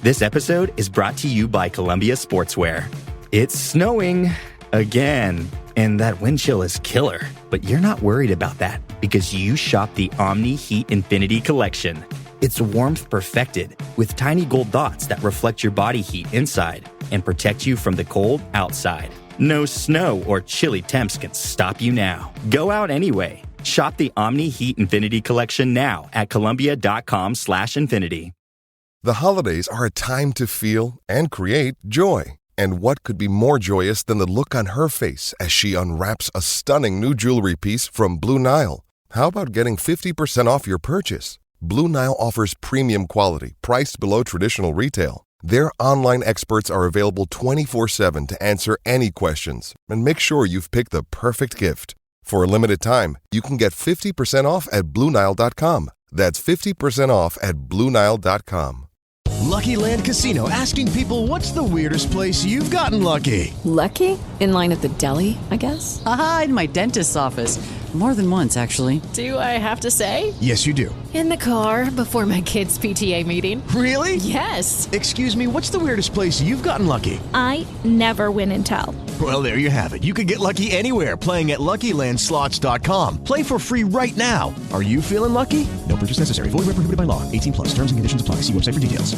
This episode is brought to you by Columbia Sportswear. It's snowing again, and that wind chill is killer. But you're not worried about that because you shop the Omni Heat Infinity Collection. It's warmth perfected with tiny gold dots that reflect your body heat inside and protect you from the cold outside. No snow or chilly temps can stop you now. Go out anyway. Shop the Omni Heat Infinity Collection now at Columbia.com/infinity. The holidays are a time to feel and create joy. And what could be more joyous than the look on her face as she unwraps a stunning new jewelry piece from Blue Nile? How about getting 50% off your purchase? Blue Nile offers premium quality, priced below traditional retail. Their online experts are available 24/7 to answer any questions and make sure you've picked the perfect gift. For a limited time, you can get 50% off at BlueNile.com. That's 50% off at BlueNile.com. Lucky Land Casino, asking people, what's the weirdest place you've gotten lucky? Lucky? In line at the deli, I guess? Aha, in my dentist's office. More than once, actually. Do I have to say? Yes, you do. In the car before my kids' PTA meeting. Really? Yes. Excuse me, what's the weirdest place you've gotten lucky? I never win and tell. Well, there you have it. You can get lucky anywhere, playing at LuckyLandSlots.com. Play for free right now. Are you feeling lucky? No purchase necessary. Void where prohibited by law. 18+. Terms and conditions apply. See website for details.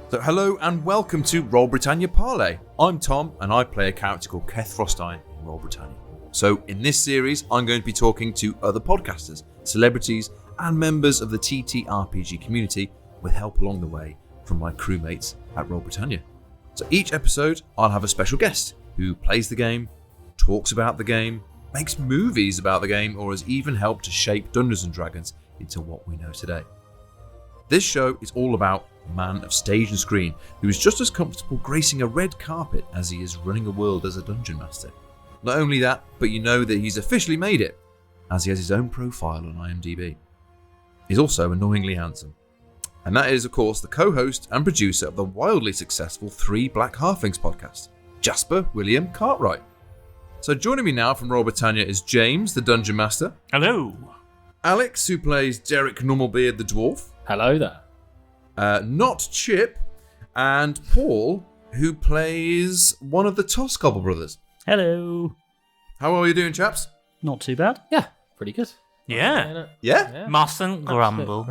So hello and welcome to Roll Britannia Parley. I'm Tom and I play a character called Keth Frostine in Roll Britannia. So in this series I'm going to be talking to other podcasters, celebrities and members of the TTRPG community with help along the way from my crewmates at Roll Britannia. So each episode I'll have a special guest who plays the game, talks about the game, makes movies about the game, or has even helped to shape Dungeons & Dragons into what we know today. This show is all about a man of stage and screen who is just as comfortable gracing a red carpet as he is running a world as a dungeon master. Not only that, but you know that he's officially made it, as he has his own profile on IMDb. He's also annoyingly handsome. And that is, of course, the co-host and producer of the wildly successful Three Black Halflings podcast, Jasper William Cartwright. So joining me now from Roll Britannia is James, the Dungeon Master. Hello. Alex, who plays Derek Normalbeard the Dwarf. Hello there. Not Chip, and Paul, who plays one of the Toscobble brothers. Hello. How are you doing, chaps? Not too bad. Yeah, pretty good. Yeah. Yeah? Mustn't grumble.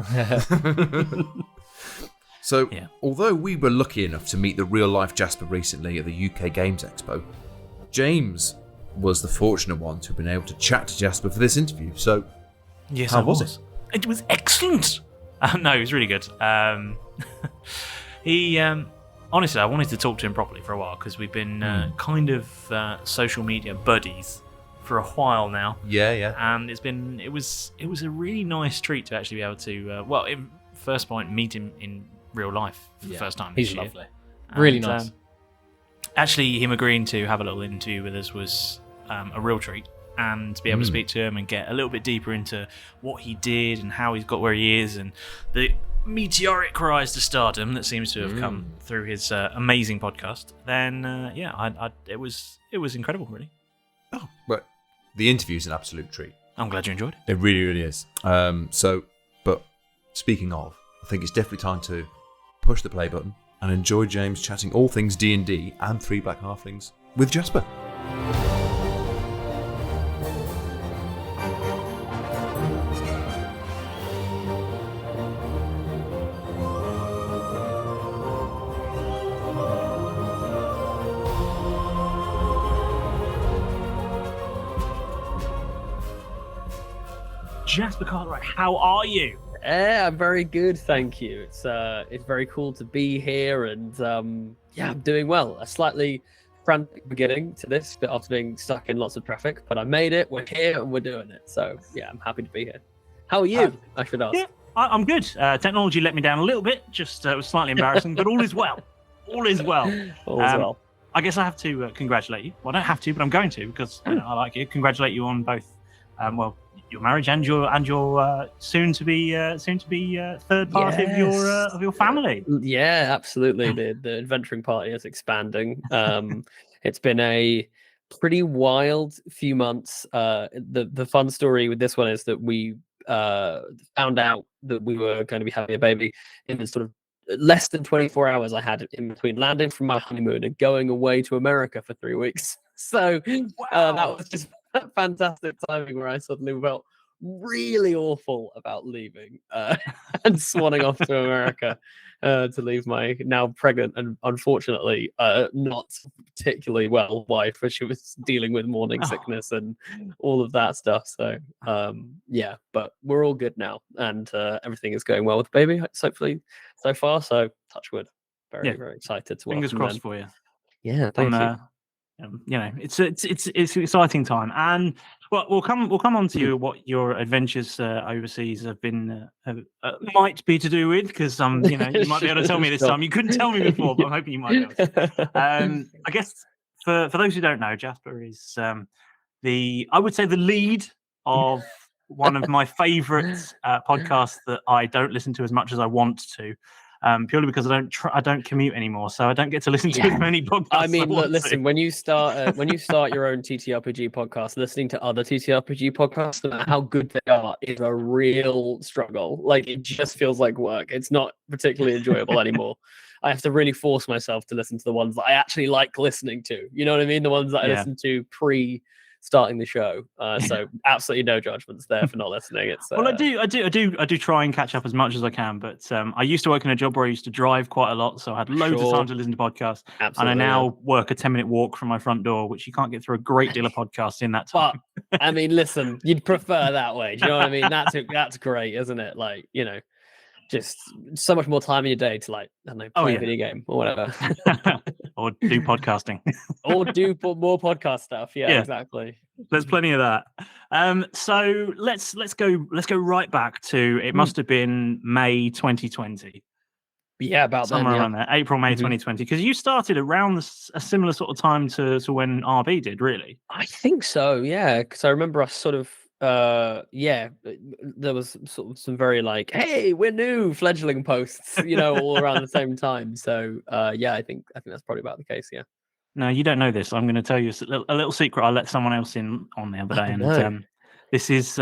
So, although we were lucky enough to meet the real-life Jasper recently at the UK Games Expo, James was the fortunate one to have been able to chat to Jasper for this interview. So, yes, how was it? It was excellent. No, it was really good. He, honestly, I wanted to talk to him properly for a while because we've been kind of social media buddies for a while now. Yeah. And it was a really nice treat to actually be able to, first point, meet him in real life for the first time this year. He's lovely. Really nice. Actually, him agreeing to have a little interview with us was a real treat. And to be able to speak to him and get a little bit deeper into what he did and how he's got where he is and the meteoric rise to stardom that seems to have come through his amazing podcast, then it was incredible, really. Oh, but the interview's an absolute treat. I'm glad you enjoyed it. It really, really is. But speaking of, I think it's definitely time to push the play button and enjoy James chatting all things D&D and Three Black Halflings with Jasper. Jasper Cartwright, how are you? I'm very good, thank you. It's very cool to be here, and I'm doing well. A slightly frantic beginning to this, bit after being stuck in lots of traffic, but I made it. We're here and we're doing it. So I'm happy to be here. How are you? I should ask. Yeah, I'm good. Technology let me down a little bit. Just it was slightly embarrassing, but all is well. All is well. All is well. I guess I have to congratulate you. Well, I don't have to, but I'm going to because I like you. Congratulate you on both. Your marriage and your soon to be third party of your family. Yeah, absolutely. The adventuring party is expanding. It's been a pretty wild few months. The fun story with this one is that we found out that we were going to be having a baby in the sort of less than 24 hours I had in between landing from my honeymoon and going away to America for 3 weeks. So that was just fantastic timing where I suddenly felt really awful about leaving and swanning off to America to leave my now pregnant and unfortunately not particularly well wife, as she was dealing with morning sickness and all of that stuff. So yeah, but we're all good now, and everything is going well with the baby, hopefully so far. So touch wood. Very excited to fingers crossed for you. Yeah, thank you. You know, it's an exciting time, and well, we'll come on to you what your adventures overseas have been might be to do with, because you know, you might be able to tell me this time. You couldn't tell me before, but I'm hoping you might be able to. I guess for those who don't know, Jasper is I would say the lead of one of my favourite podcasts that I don't listen to as much as I want to. Purely because I don't commute anymore, so I don't get to listen to as many podcasts. I mean, look, listen, when you start your own TTRPG podcast, listening to other TTRPG podcasts, no matter how good they are, is a real struggle. Like, it just feels like work. It's not particularly enjoyable anymore. I have to really force myself to listen to the ones that I actually like listening to. You know what I mean? The ones that I listen to starting the show. So absolutely no judgments there for not listening. It's well, I do try and catch up as much as I can, but I used to work in a job where I used to drive quite a lot, so I had loads of time to listen to podcasts. Absolutely, and I now work a 10-minute walk from my front door, which you can't get through a great deal of podcasts in that time. But I mean, listen, you'd prefer that way. Do you know what I mean? That's great, isn't it? Like, you know, just so much more time in your day to, like, I don't know, play a video game or whatever. Or do podcasting. Or do more podcast stuff. Yeah, exactly. There's plenty of that. So let's go right back to, it must have been May 2020. Yeah, about somewhere then, around there, April, May 2020. Because you started around a similar sort of time to when RB did, really. I think so, yeah. Because I remember us sort of there was sort of some very like, hey, we're new fledgling posts, you know, all around the same time. So yeah, I think that's probably about the case. Yeah. No, you don't know this. I'm going to tell you a little secret I let someone else in on the other day, and this is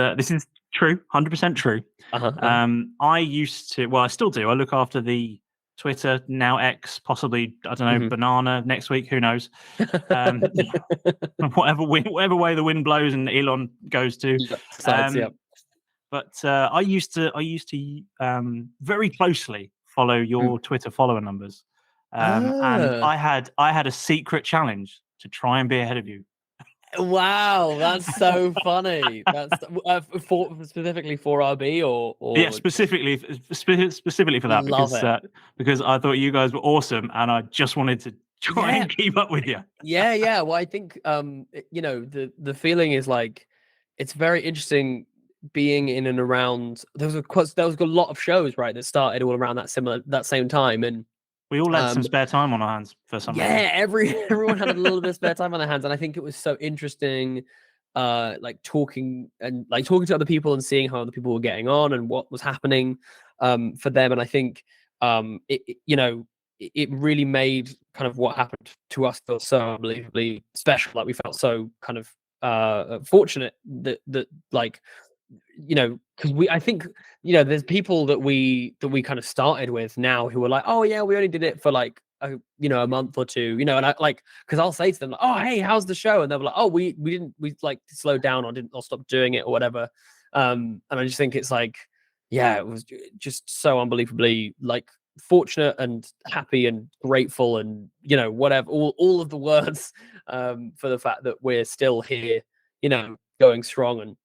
true, 100% true. I used to, well, I still do. I look after the Twitter, now X, possibly, I don't know, Banana next week, who knows? Whatever way the wind blows and Elon goes to. But I used to very closely follow your Twitter follower numbers, and I had a secret challenge to try and be ahead of you. Wow, that's so funny. That's specifically for RB or yeah, specifically for that, because I thought you guys were awesome and I just wanted to try and keep up with you. Yeah. Well, I think you know, the feeling is like, it's very interesting being in and around. There was a lot of shows, right, that started all around that same time, and we all had some spare time on our hands for some reason. Yeah, everyone had a little bit of spare time on their hands, and I think it was so interesting, like talking to other people and seeing how other people were getting on and what was happening for them. And I think it really made kind of what happened to us feel so unbelievably special. Like, we felt so kind of fortunate that like, you know, because I think, you know, there's people that we kind of started with now who are like, oh yeah, we only did it for like a month or two, you know, and I like, because I'll say to them like, oh hey, how's the show? And they'll be like, oh, we like slowed down or stopped doing it or whatever. And I just think it's like, yeah, it was just so unbelievably like fortunate and happy and grateful and, you know, whatever, all of the words for the fact that we're still here, you know, going strong. And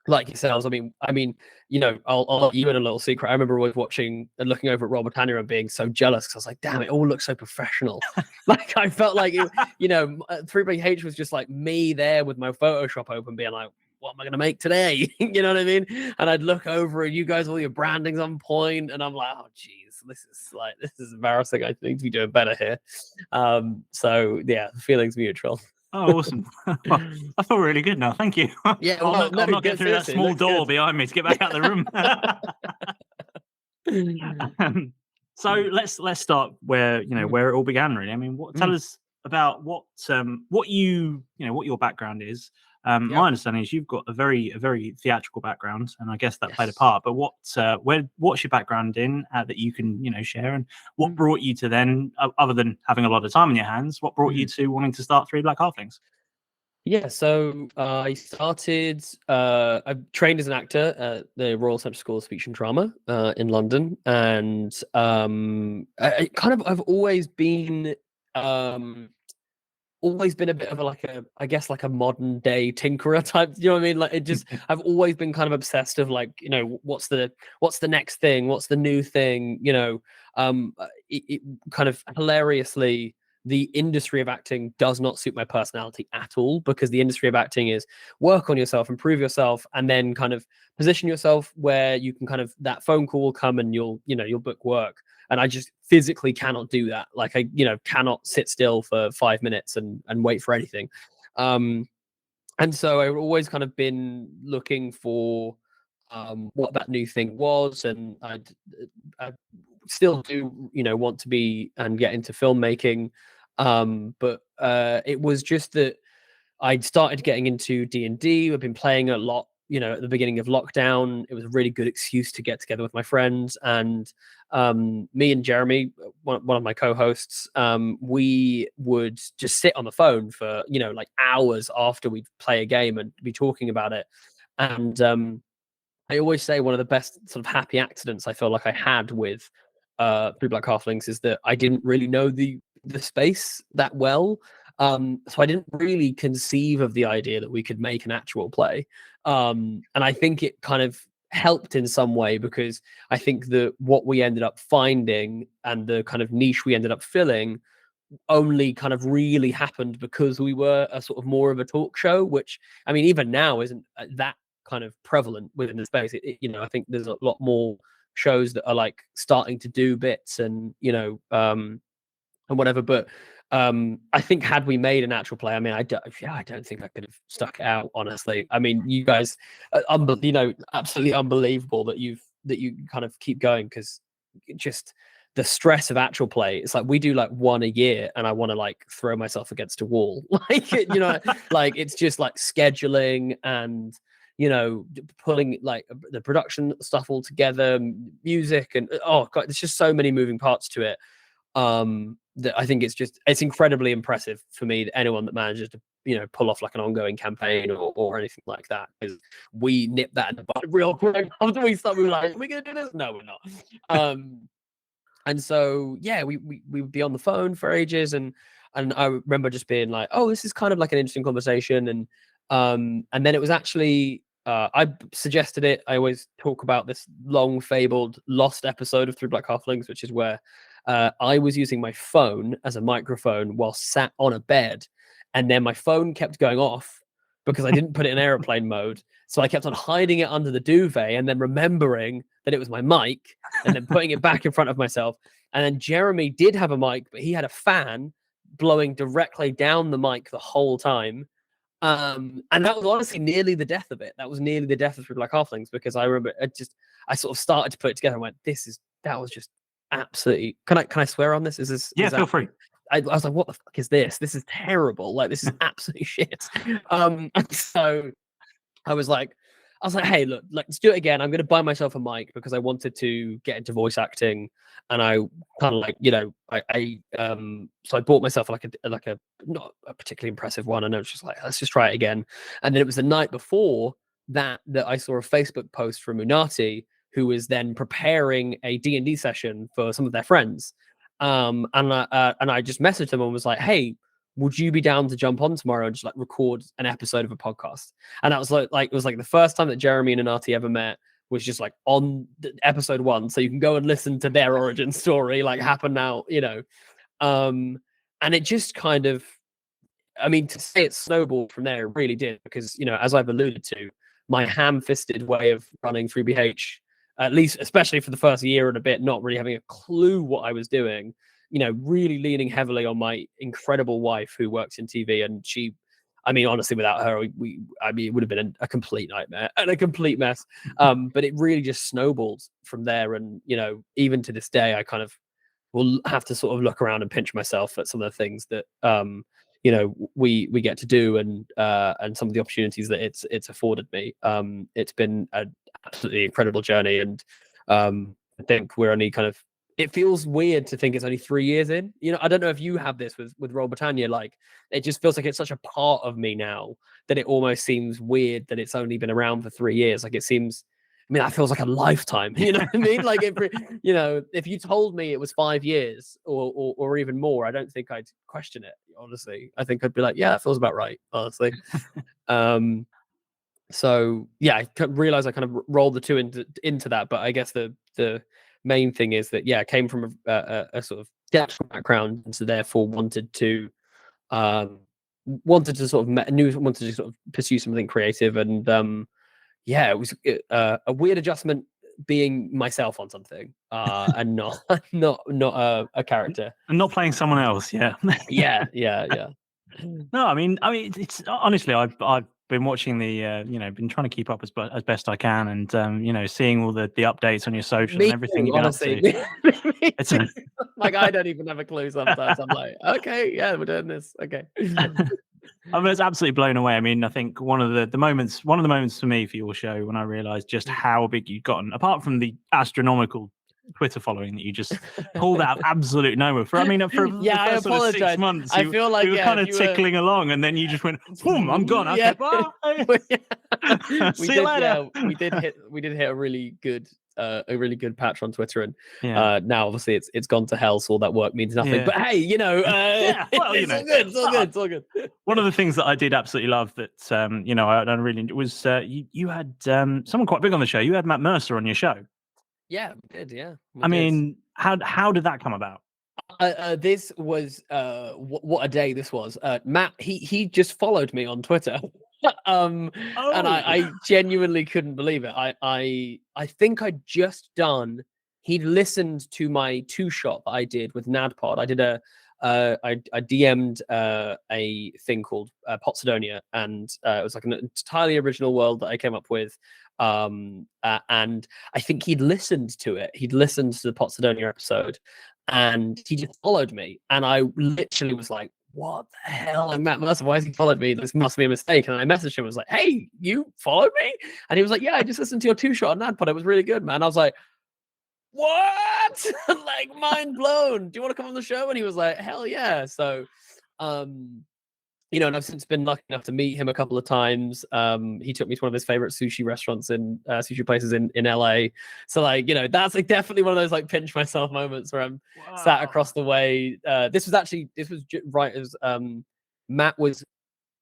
like yourselves, I mean, you know, I'll let you in a little secret. I remember always watching and looking over at Roll Britannia and being so jealous because I was like, damn, it all looks so professional. Like, I felt like, you know, 3BH was just like me there with my Photoshop open being like, what am I going to make today? You know what I mean? And I'd look over and you guys, all your branding's on point, and I'm like, oh, geez, this is embarrassing. I need to be doing better here. So yeah, the feeling's mutual. Oh, awesome. I feel really good now. Thank you. Yeah, I'll not get through that small door behind me to get back out of the room. So let's start where, you know, where it all began, really. I mean, tell us about what your background is, My understanding is you've got a very theatrical background, and I guess that played a Yes. part. But what's your background in that you can share, and what brought you to then, other than having a lot of time in your hands, what brought you to wanting to start Three Black Halflings? Yeah, so I started. I trained as an actor at the Royal Central School of Speech and Drama in London, and I've always been a bit of I guess like a modern day tinkerer type. You know what I mean? Like I've always been kind of obsessed of like, what's the next thing, what's the new thing. It kind of hilariously, the industry of acting does not suit my personality at all, because the industry of acting is work on yourself, improve yourself, and then kind of position yourself where you can kind of, that phone call will come and you'll book work. And I just physically cannot do that. Like I cannot sit still for 5 minutes and wait for anything. And so I've always kind of been looking for what that new thing was, and I still do want to be and get into filmmaking, but it was just that I'd started getting into D&D. I've been playing a lot, at the beginning of lockdown. It was a really good excuse to get together with my friends. And me and Jeremy, one of my co-hosts, we would just sit on the phone for, like hours after we'd play a game and be talking about it. And I always say one of the best sort of happy accidents I feel like I had with Three Black Halflings is that I didn't really know the space that well. So I didn't really conceive of the idea that we could make an actual play. And I think it kind of helped in some way, because I think that what we ended up finding and the kind of niche we ended up filling only kind of really happened because we were a sort of more of a talk show, which, I mean, even now isn't that kind of prevalent within the space. I think there's a lot more shows that are like starting to do bits and and whatever. But I think had we made an actual play, I mean, I don't think I could have stuck it out, honestly. I mean, you guys, absolutely unbelievable that you kind of keep going, because just the stress of actual play. It's like we do like one a year, and I want to like throw myself against a wall, like like it's just like scheduling and pulling like the production stuff all together, music, and oh god, there's just so many moving parts to it. That I think it's incredibly impressive for me that anyone that manages to pull off like an ongoing campaign or anything like that, because we nipped that in the bud real quick after we started. We were like, are we gonna do this? No, we're not. And so yeah, we would be on the phone for ages, and I remember just being like, oh, this is kind of like an interesting conversation. And then it was actually I suggested it. I always talk about this long fabled lost episode of Three Black Halflings, which is where I was using my phone as a microphone while sat on a bed, and then my phone kept going off because I didn't put it in airplane mode. So I kept on hiding it under the duvet, and then remembering that it was my mic, and then putting it back in front of myself. And then Jeremy did have a mic, but he had a fan blowing directly down the mic the whole time. And that was honestly nearly the death of it. That was nearly the death of Three Black Halflings, because I remember I sort of started to put it together and went, that was just absolutely. Can I swear on this? Yeah, feel free. I was like, what the fuck is this? This is terrible. Like, this is absolutely shit. And so I was like, hey, look, let's do it again. I'm going to buy myself a mic because I wanted to get into voice acting, and I kind of like, so I bought myself like a not a particularly impressive one, and I was just like, let's just try it again. And then it was the night before that I saw a Facebook post from Munati, who was then preparing a D&D session for some of their friends. And I just messaged them and was like, hey, would you be down to jump on tomorrow and just like record an episode of a podcast? And that was like it was like the first time that Jeremy and Anati ever met, was just like on episode 1. So you can go and listen to their origin story, like happen now, and it just kind of, I mean, to say it snowballed from there, it really did, because, as I've alluded to, my ham-fisted way of running 3BH, at least, especially for the first year and a bit, not really having a clue what I was doing, really leaning heavily on my incredible wife who works in TV. And she, I mean, honestly, without her, it would have been a complete nightmare and a complete mess. But it really just snowballed from there. And, even to this day, I kind of will have to sort of look around and pinch myself at some of the things that, we get to do, and some of the opportunities that it's afforded me. It's been an absolutely incredible journey, and I think we're only kind of. It feels weird to think it's only 3 years in. I don't know if you have this with Roll Britannia. Like, it just feels like it's such a part of me now that it almost seems weird that it's only been around for 3 years. Like, it seems. I mean, that feels like a lifetime. You know what I mean? Like, if you told me it was 5 years or even more, I don't think I'd question it. Honestly, I think I'd be like, yeah, that feels about right. Honestly, so yeah, I realized I kind of rolled the two into that. But I guess the main thing is that I came from a sort of theatrical background, and so therefore wanted to wanted to sort of pursue something creative, and it was a weird adjustment being myself on something and not a character and not playing someone else. Yeah. No, I mean, it's honestly, I've been watching the, been trying to keep up as best I can, and seeing all the updates on your social and everything you've been honestly. up to. It's like I don't even have a clue sometimes. I'm like, okay, yeah, we're doing this. Okay. I was absolutely blown away. I mean, I think one of the moments for me for your show when I realized just how big you'd gotten, apart from the astronomical Twitter following that you just pulled out of absolute nowhere. For the first sort of 6 months, I feel like you were kind of tickling along, and then you just went, boom, I'm gone. Okay, bye. See you later. We did hit a really good patch on Twitter, and now obviously it's gone to hell, so all that work means nothing. But hey, it's all good. One of the things that I did absolutely love that I really was you had someone quite big on the show. You had Matt Mercer on your show. Yeah, we did. Yeah, I mean, how did that come about? This was what a day this was. Matt, he just followed me on Twitter. And I genuinely couldn't believe it. I think I'd just done. He'd listened to my 2-shot that I did with NADPod. I did I DM'd a thing called Potsidonia, and it was like an entirely original world that I came up with. And I think he'd listened to it. He'd listened to the Potsidonia episode, and he just followed me. And I literally was like, what the hell? I'm Matt Mercer. Why has he followed me? This must be a mistake. And I messaged him. I was like, hey, you followed me? And he was like, yeah, I just listened to your 2-shot on NADPod. It was really good, man. I was like, what? Like, mind blown. Do you want to come on the show? And he was like, hell yeah. So, and I've since been lucky enough to meet him a couple of times. He took me to one of his favorite sushi restaurants sushi places in LA. So that's like definitely one of those like pinch myself moments where I'm sat across the way. This was right as Matt was.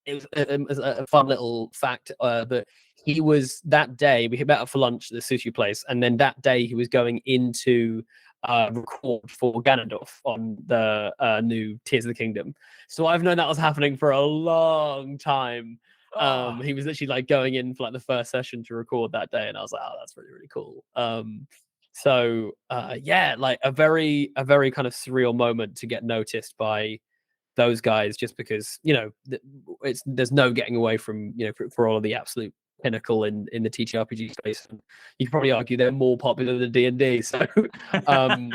It was a fun little fact that he was that day. We met up for lunch at the sushi place, and then that day he was going into record for Ganondorf on the new Tears of the Kingdom. So I've known that was happening for a long time. He was literally like going in for like the first session to record that day, and I was like, oh, that's really, really cool. Like a very kind of surreal moment to get noticed by those guys, just because there's no getting away from for all of the absolute pinnacle in the TTRPG space. And you could probably argue they're more popular than D&D. So I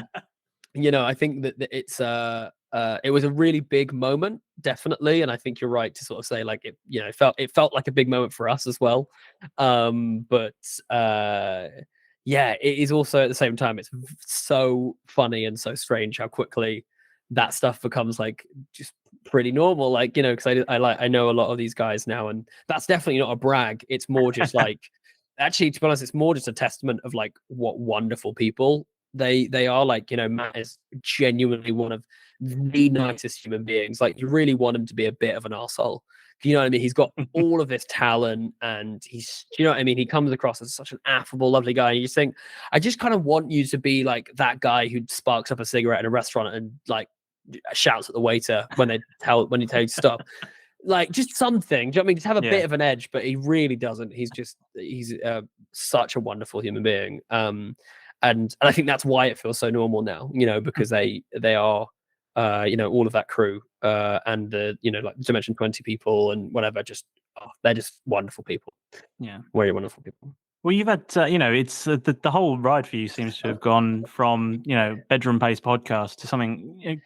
think that it's it was a really big moment, definitely, and I think you're right to sort of say like it felt like a big moment for us as well. It is also at the same time it's so funny and so strange how quickly that stuff becomes like just pretty normal, like because I know a lot of these guys now, and that's definitely not a brag. It's more just like actually, to be honest, it's more just a testament of like what wonderful people they are. Like Matt is genuinely one of the nicest human beings. Like, you really want him to be a bit of an arsehole. You know what I mean? He's got all of this talent, and he's, you know what I mean? He comes across as such an affable, lovely guy. And you just think, I just kind of want you to be like that guy who sparks up a cigarette in a restaurant and like shouts at the waiter when you tell you to stop. Like, just something. Do you know what I mean? Just have a bit of an edge, but he really doesn't. He's such a wonderful human being. And I think that's why it feels so normal now, because they are all of that crew, and the like Dimension 20 people and whatever, just they're just wonderful people. Yeah, very wonderful people. Well, you've had it's the whole ride for you seems to have gone from bedroom paced podcast to something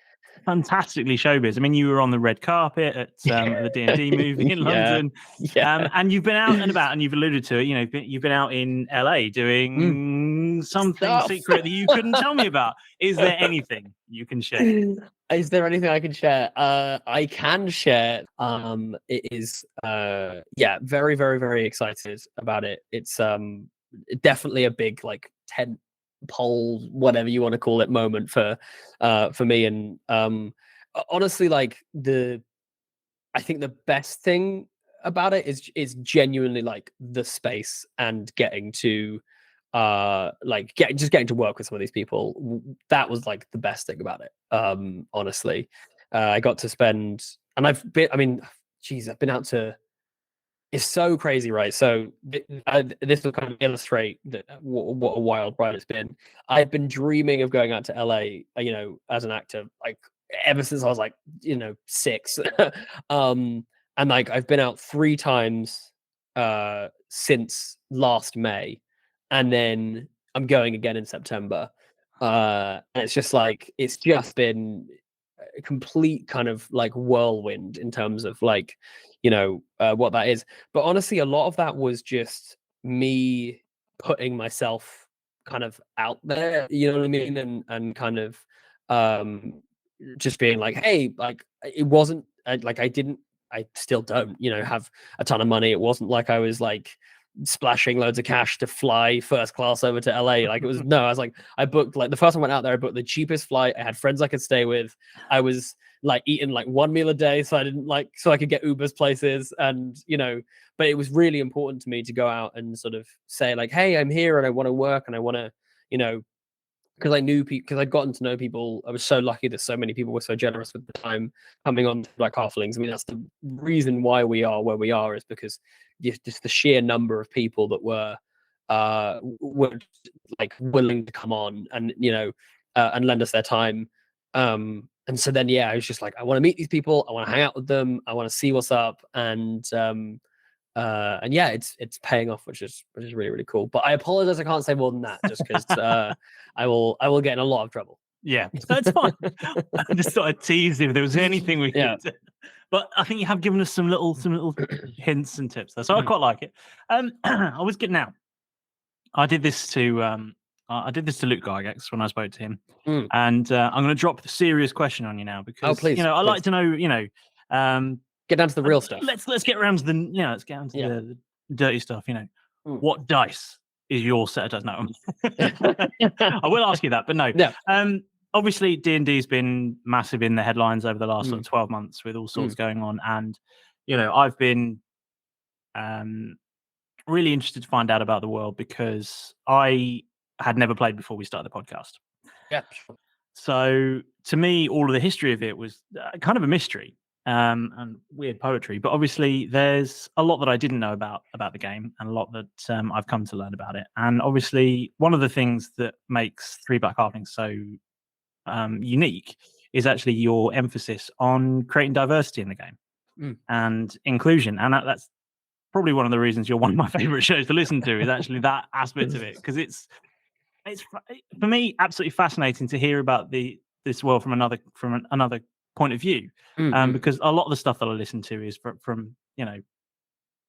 fantastically showbiz. I mean, you were on the red carpet at the D&D movie in London, and you've been out and about, and you've alluded to it. You know, you've been out in LA doing something secret that you couldn't tell me about. Is there anything you can share? Is there anything I can share? I can share. It is very, very, very excited about it. It's definitely a big like tent pole, whatever you want to call it, moment for me. And honestly, like I think the best thing about it is genuinely like the space and getting to getting to work with some of these people. That was like the best thing about it. Honestly, I got to spend, and I've been out to. It's so crazy, right? So this will kind of illustrate that what a wild ride it's been. I've been dreaming of going out to LA, as an actor, like ever since I was like, 6. And like I've been out 3 times since last May, and then I'm going again in September. And it's just been a complete kind of like whirlwind in terms of like, what that is. But honestly, a lot of that was just me putting myself kind of out there, you know what I mean? And kind of just being like, hey, like it wasn't like I still don't, have a ton of money. It wasn't like I was like splashing loads of cash to fly first class over to LA. Like it was, no, I was like, I booked like the first time I went out there, I booked the cheapest flight. I had friends I could stay with. I was like eating like 1 meal a day. So I could get Ubers places, and, but it was really important to me to go out and sort of say like, hey, I'm here and I want to work and I want to, because I knew people, because I'd gotten to know people. I was so lucky that so many people were so generous with the time coming on to like Halflings. I mean, that's the reason why we are where we are, is because just the sheer number of people that were like willing to come on and, and lend us their time. And so then, I was just like, I want to meet these people. I want to hang out with them. I want to see what's up. And it's paying off, which is really, really cool. But I apologize, I can't say more than that, just because I will get in a lot of trouble. Yeah, that's fine. I just thought I'd tease if there was anything we could do. But I think you have given us some little hints and tips there, so I quite like it. I was getting out. I did this to Luke Gygax when I spoke to him, and I'm going to drop the serious question on you now, because I like to know, get down to the real stuff. Let's get around to the dirty stuff. What dice is your set of dice? No, I will ask you that, but no. Obviously, D&D's been massive in the headlines over the last sort of 12 months with all sorts going on, and I've been really interested to find out about the world, because I had never played before we started the podcast. Yeah, sure. So to me, all of the history of it was kind of a mystery. And weird poetry, but obviously there's a lot that I didn't know about the game, and a lot that I've come to learn about it. And obviously one of the things that makes 3 Black Halflings so unique is actually your emphasis on creating diversity in the game and inclusion. And that's probably one of the reasons you're one of my favorite shows to listen to, is actually that aspect of it, because it's for me absolutely fascinating to hear about this world from another point of view, because a lot of the stuff that I listen to is from the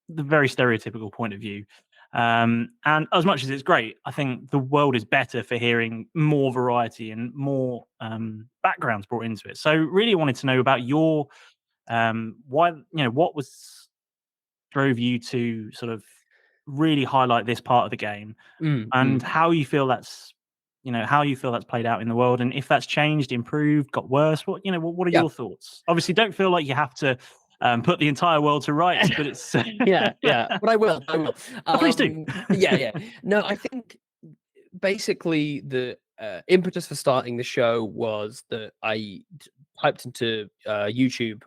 very stereotypical point of view, and as much as it's great, I think the world is better for hearing more variety and more backgrounds brought into it. So really wanted to know about your why, what drove you to sort of really highlight this part of the game, and how you feel that's played out in the world, and if that's changed, improved, got worse. What are your thoughts? Obviously, don't feel like you have to put the entire world to rights, but it's but I will. Please do. No, I think basically the impetus for starting the show was that I typed into YouTube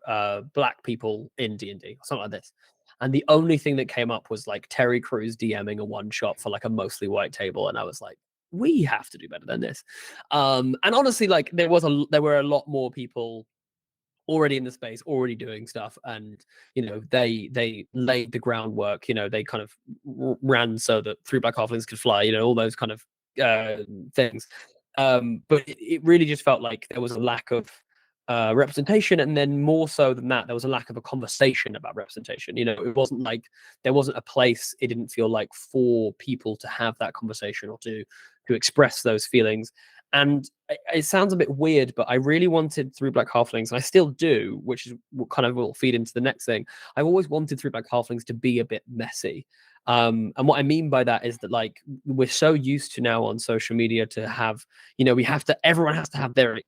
black people in D&D or something like this, and the only thing that came up was like Terry Crews DMing a one shot for like a mostly white table, and I was like, we have to do better than this. And honestly, like there were a lot more people already in the space, already doing stuff, and they laid the groundwork. They kind of ran so that 3 Black Halflings could fly. All those kind of things. But it really just felt like there was a lack of representation, and then more so than that, there was a lack of a conversation about representation. It wasn't like there wasn't a place, it didn't feel like, for people to have that conversation or to express those feelings. And it sounds a bit weird, but I really wanted Three Black Halflings, and I still do, which is what kind of will feed into the next thing. I've always wanted Three Black Halflings to be a bit messy. And what I mean by that is that, like, we're so used to now on social media to have, everyone has to have their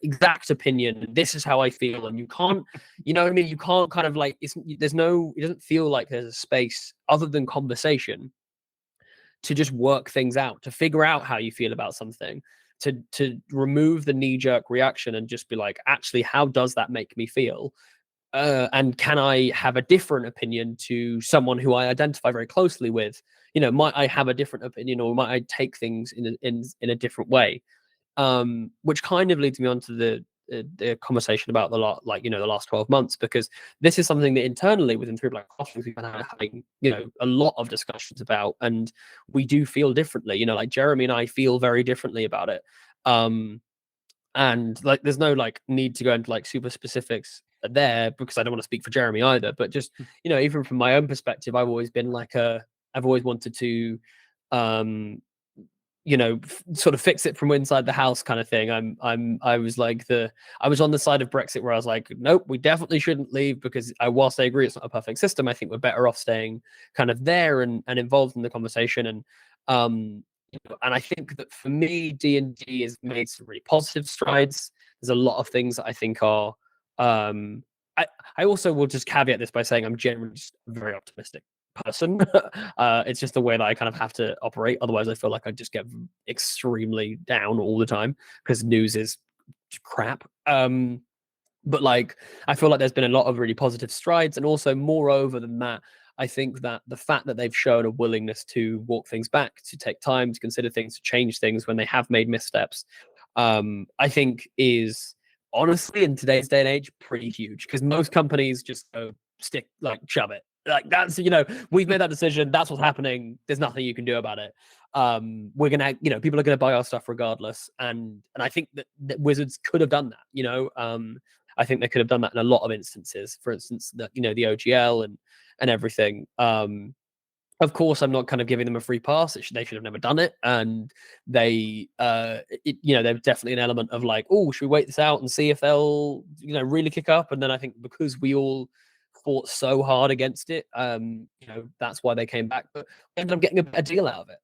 exact opinion. This is how I feel, and you can't, you know what I mean? You can't kind of like, it doesn't feel like there's a space other than conversation to just work things out, to figure out how you feel about something, to remove the knee-jerk reaction and just be like, actually, how does that make me feel? And can I have a different opinion to someone who I identify very closely with? Might I have a different opinion, or might I take things in a different way? Which kind of leads me on to the conversation about the last 12 months, because this is something that internally within Three Black Halflings we've been having a lot of discussions about, and we do feel differently. Like Jeremy and I feel very differently about it, and like there's no like need to go into like super specifics there, because I don't want to speak for Jeremy either, but just even from my own perspective, I've always been like I've always wanted to sort of fix it from inside the house kind of thing. I was on the side of Brexit where I was like, nope, we definitely shouldn't leave, because whilst I agree it's not a perfect system, I think we're better off staying kind of there and involved in the conversation. And I think that for me, D&D has made some really positive strides. There's a lot of things that I think are I also will just caveat this by saying I'm generally just a very optimistic person. It's just the way that I kind of have to operate. Otherwise, I feel like I just get extremely down all the time because news is crap. But like, I feel like there's been a lot of really positive strides, and also moreover than that, I think that the fact that they've shown a willingness to walk things back, to take time, to consider things, to change things when they have made missteps, I think is honestly in today's day and age pretty huge, because most companies just go shove it. Like that's, we've made that decision. That's what's happening. There's nothing you can do about it. We're going to, people are going to buy our stuff regardless. And I think that Wizards could have done that, I think they could have done that in a lot of instances. For instance, the OGL and everything. Of course, I'm not kind of giving them a free pass. They should have never done it. And there's definitely an element of like, oh, should we wait this out and see if they'll, really kick up? And then I think because we all fought so hard against it, that's why they came back. But we ended up getting a better deal out of it,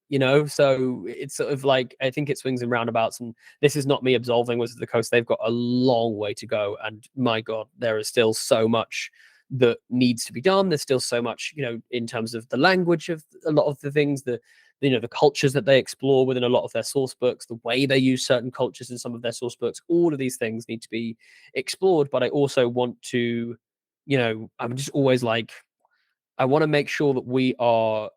So it's sort of like, I think it swings and roundabouts. And this is not me absolving Wizards of the Coast. They've got a long way to go. And my God, there is still so much that needs to be done. There's still so much, in terms of the language of a lot of the things, the cultures that they explore within a lot of their source books, the way they use certain cultures in some of their source books. All of these things need to be explored. But I also want to, I'm just always like, I want to make sure that we are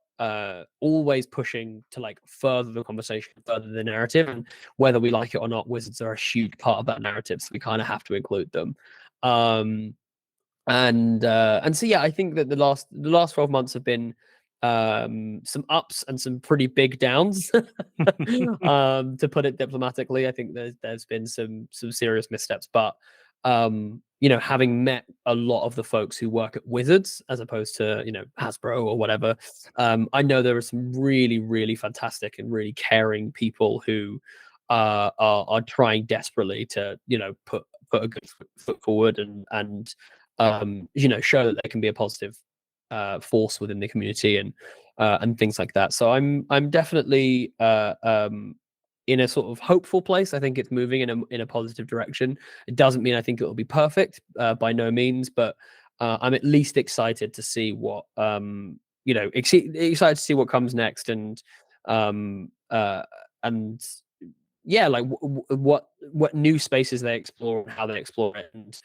always pushing to like further the conversation, further the narrative, and whether we like it or not, Wizards are a huge part of that narrative, so we kind of have to include them. And so yeah, I think that the last 12 months have been some ups and some pretty big downs. To put it diplomatically, I think there's been some serious missteps, but having met a lot of the folks who work at Wizards as opposed to Hasbro or whatever, I know there are some really, really fantastic and really caring people who are trying desperately to put a good foot forward and show that they can be a positive force within the community and things like that. So I'm definitely in a sort of hopeful place. I think it's moving in a positive direction. It doesn't mean I think it will be perfect, by no means, but I'm at least excited to see what excited to see what comes next, and yeah, like what new spaces they explore and how they explore it, and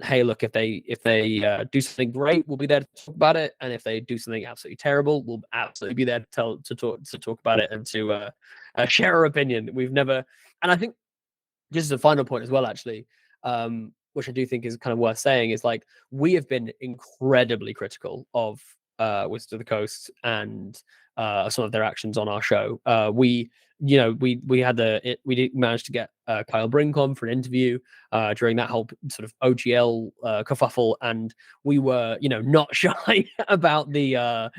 hey, look, if they do something great, we'll be there to talk about it, and if they do something absolutely terrible, we'll absolutely be there to talk about it and to share our opinion. We've never, and I think just as a final point as well, actually, which I do think is kind of worth saying, is like we have been incredibly critical of Wizards of the Coast and some of their actions on our show. We we had we did manage to get Kyle Brink on for an interview during that whole sort of OGL kerfuffle, and we were not shy about the our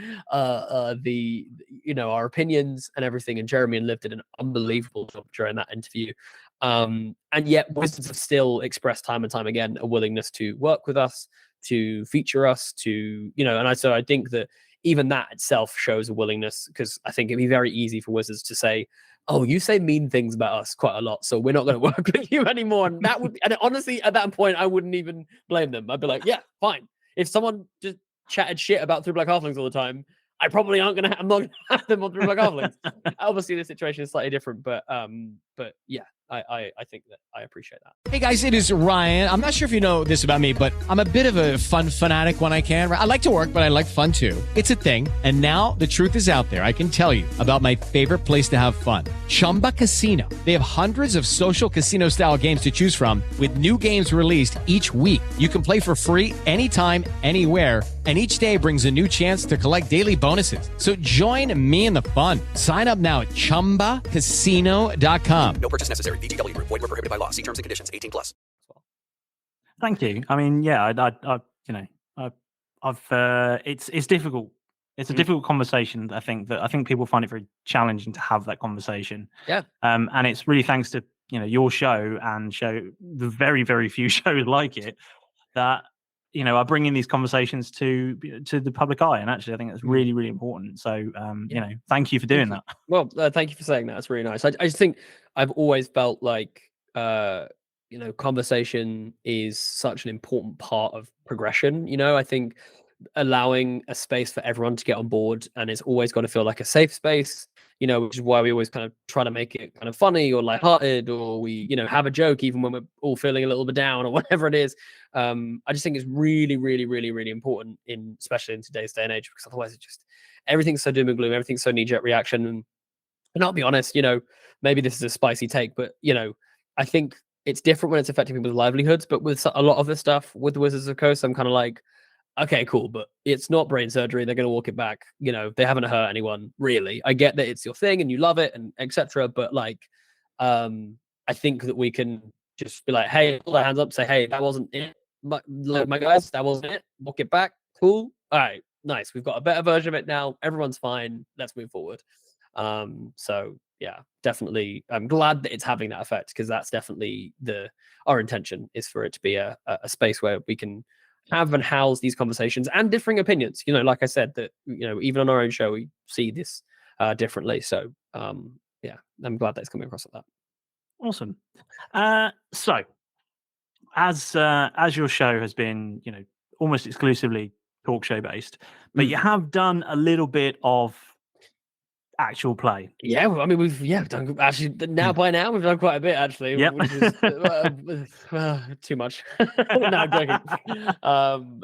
opinions and everything. And Jeremy and Liv did an unbelievable job during that interview. And yet Wizards have still expressed time and time again a willingness to work with us, to feature us, to so I think that even that itself shows a willingness, because I think it'd be very easy for Wizards to say, oh, you say mean things about us quite a lot, so we're not going to work with you anymore. And that would be, and honestly, at that point, I wouldn't even blame them. I'd be like, yeah, fine. If someone just chatted shit about Three Black Halflings all the time, I probably I'm not going to have them on Three Black Halflings. Obviously, the situation is slightly different, but yeah, I think that I appreciate that. Hey guys, it is Ryan. I'm not sure if you know this about me, but I'm a bit of a fun fanatic when I can. I like to work, but I like fun too. It's a thing. And now the truth is out there. I can tell you about my favorite place to have fun. Chumba Casino. They have hundreds of social casino style games to choose from with new games released each week. You can play for free anytime, anywhere. And each day brings a new chance to collect daily bonuses. So join me in the fun. Sign up now at ChumbaCasino.com. No purchase necessary. VGW Group. Void where prohibited by law. See terms and conditions. 18+. Thank you. I mean, yeah, it's difficult. It's a difficult conversation. I think people find it very challenging to have that conversation. Yeah. And it's really thanks to your show and the very, very few shows like it that are bringing these conversations to the public eye. And actually, I think that's really, really important. So, thank you for doing that. Well, thank you for saying that. That's really nice. I just think I've always felt like, conversation is such an important part of progression. I think allowing a space for everyone to get on board, and it's always got to feel like a safe space, which is why we always kind of try to make it kind of funny or lighthearted, or we, have a joke even when we're all feeling a little bit down or whatever it is. I just think it's really, really, really, really important especially in today's day and age, because otherwise it's just, everything's so doom and gloom, everything's so knee-jerk reaction. And I'll be honest, maybe this is a spicy take, but, I think it's different when it's affecting people's livelihoods. But with a lot of this stuff with the Wizards of the Coast, I'm kind of like, okay, cool, but it's not brain surgery. They're going to walk it back. They haven't hurt anyone, really. I get that it's your thing and you love it and etc. But like, I think that we can just be like, hey, pull our hands up, say, hey, that wasn't it. My guys, that wasn't it. Walk it back. Cool. All right, nice. We've got a better version of it now. Everyone's fine. Let's move forward. So yeah, definitely. I'm glad that it's having that effect, because that's definitely our intention, is for it to be a space where we can have and house these conversations and differing opinions. Like I said, that even on our own show we see this differently. So yeah, I'm glad that it's coming across like that. Awesome. So as your show has been almost exclusively talk show based, but you have done a little bit of actual play. Yeah, I mean we've done actually by now we've done quite a bit actually. Yep. Which is too much. No, I'm joking.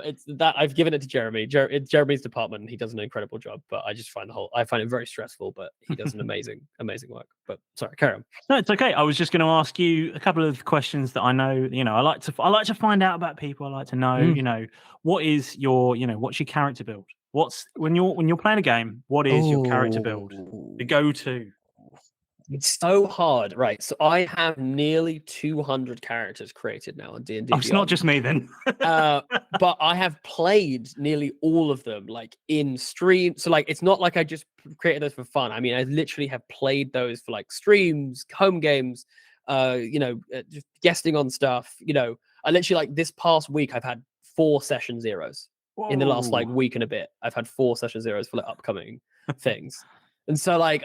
It's that I've given it to Jeremy. It's Jeremy's department, and he does an incredible job. But I just find I find it very stressful. But he does an amazing work. But sorry, carry on. No, it's okay. I was just going to ask you a couple of questions that I know. I like to find out about people. I like to know. What is your what's your character build? When you're playing a game, what is your character build? The go-to? It's so hard, right? So I have nearly 200 characters created now on D&D. Oh, it's not just me then. But I have played nearly all of them, like in stream. So like, it's not like I just created those for fun. I mean, I literally have played those for like streams, home games, just guesting on stuff. I literally, like, this past week I've had 4 session zeros. Whoa. In the last like week and a bit. I've had 4 session zeros for like upcoming things. And so like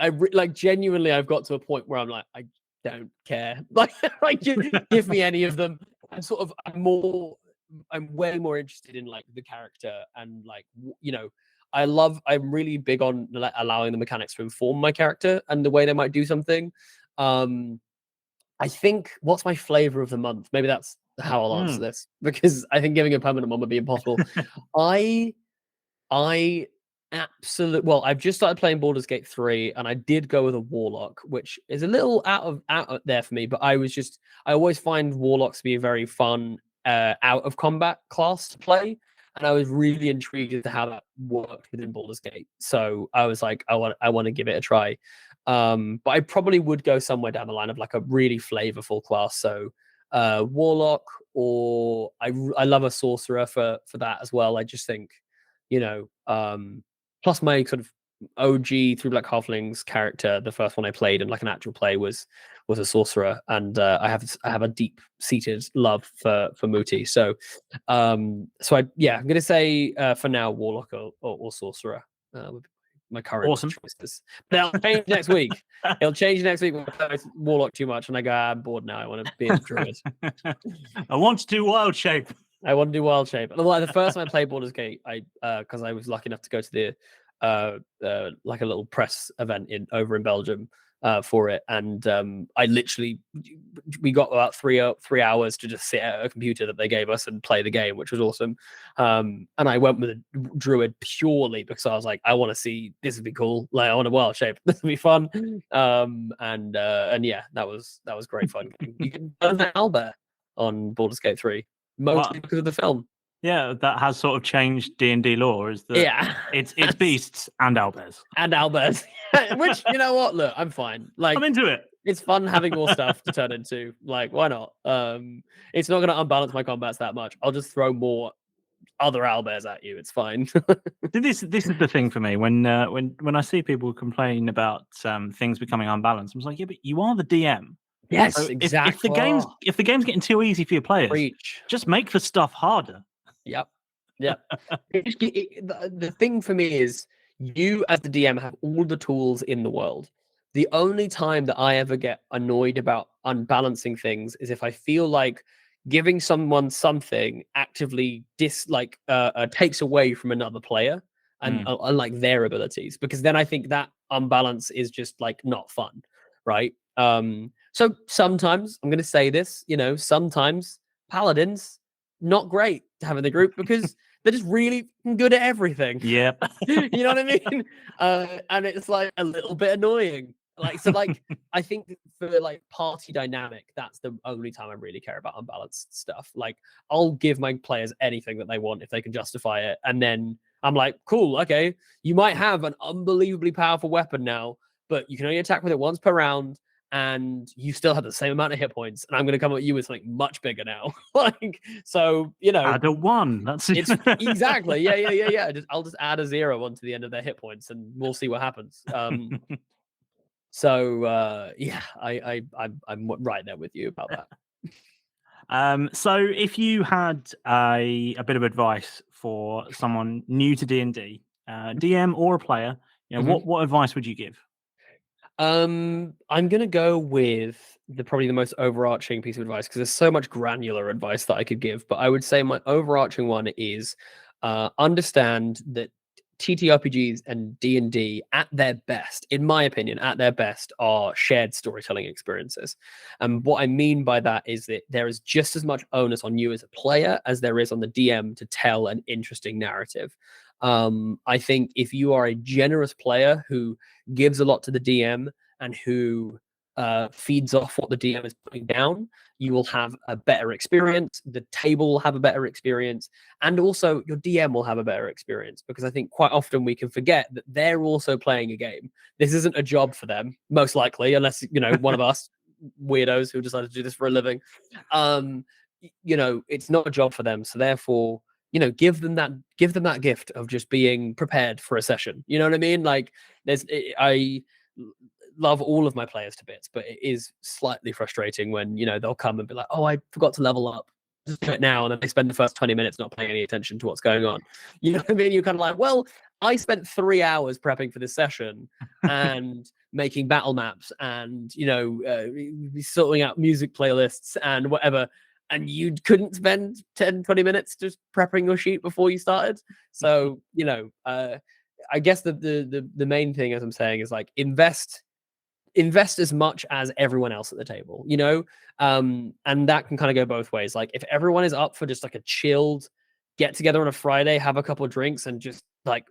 genuinely I've got to a point where I'm like, I don't care. Like give me any of them. I'm way more interested in like the character, and like I'm really big on allowing the mechanics to inform my character and the way they might do something. I think, what's my flavor of the month? Maybe that's how I'll answer this, because I think giving a permanent one would be impossible. I absolutely, well, I've just started playing Baldur's Gate 3, and I did go with a Warlock, which is a little out there for me, but I always find Warlocks to be a very fun out of combat class to play, and I was really intrigued as to how that worked within Baldur's Gate. So I was like, I want to give it a try. But I probably would go somewhere down the line of like a really flavorful class. So Warlock, or I love a Sorcerer for that as well. I just think, plus my sort of OG Through Black Halflings character, the first one I played in like an actual play was a Sorcerer, and I have a deep seated love for Mooti. So I'm gonna say for now Warlock or Sorcerer would be my current choices. They'll change next week. It'll change next week when I play Warlock too much and I go, I'm bored now. I want to be a druid. I want to do Wild Shape. I want to do Wild Shape. And like the first time I played Baldur's Gate, because I was lucky enough to go to the like a little press event over in Belgium for it, and we got about 3 hours to just sit at a computer that they gave us and play the game, which was awesome. And I went with a druid purely because I was like, I want to see, this would be cool. Like I want a Wild Shape. This would be fun. And yeah, that was great fun. You can learn the owlbear on Baldur's Gate 3, mostly because of the film. Yeah, that has sort of changed D&D lore. Is that it's beasts and owlbears. And owlbears. Which, you know what? Look, I'm fine. Like, I'm into it. It's fun having more stuff to turn into. Like, why not? It's not going to unbalance my combats that much. I'll just throw more other owlbears at you. It's fine. This is the thing for me. When I see people complain about things becoming unbalanced, I'm like, yeah, but you are the DM. Yes, so exactly. If the game's getting too easy for your players, just make the stuff harder. Yep. The thing for me is, you as the DM have all the tools in the world. The only time that I ever get annoyed about unbalancing things is if I feel like giving someone something actively takes away from another player and like their abilities, because then I think that unbalance is just like not fun, right? So sometimes I'm going to say this, sometimes paladins not great to have in the group because they're just really good at everything. Yep. You know what I mean? And it's like a little bit annoying. I think for like party dynamic, that's the only time I really care about unbalanced stuff. Like, I'll give my players anything that they want if they can justify it. And then I'm like, cool, okay, you might have an unbelievably powerful weapon now, but you can only attack with it once per round. And you still have the same amount of hit points, and I'm going to come at you with something much bigger now. Add a 1. That's it's exactly, yeah. I'll just add a 0 onto the end of their hit points, and we'll see what happens. I'm right there with you about that. So if you had a bit of advice for someone new to D&D, DM or a player, what advice would you give? I'm gonna go with probably the most overarching piece of advice, because there's so much granular advice that I could give. But I would say my overarching one is understand that TTRPGs and D&D at their best, in my opinion, at their best, are shared storytelling experiences. And what I mean by that is that there is just as much onus on you as a player as there is on the DM to tell an interesting narrative. I think if you are a generous player who gives a lot to the DM and who feeds off what the DM is putting down, you will have a better experience. The table will have a better experience, and also your DM will have a better experience, because I think quite often we can forget that they're also playing a game. This isn't a job for them, most likely, unless one of us weirdos who decided to do this for a living. It's not a job for them, so therefore, give them that gift of just being prepared for a session. You know what I mean? Like, I love all of my players to bits, but it is slightly frustrating when, they'll come and be like, oh, I forgot to level up. Just do it now. And then they spend the first 20 minutes not paying any attention to what's going on. You know what I mean? You're kind of like, well, I spent 3 hours prepping for this session and making battle maps and, sorting out music playlists and whatever. And you couldn't spend 10, 20 minutes just prepping your sheet before you started. So, I guess the main thing, as I'm saying, is like invest as much as everyone else at the table, and that can kind of go both ways. Like, if everyone is up for just like a chilled get together on a Friday, have a couple of drinks and just like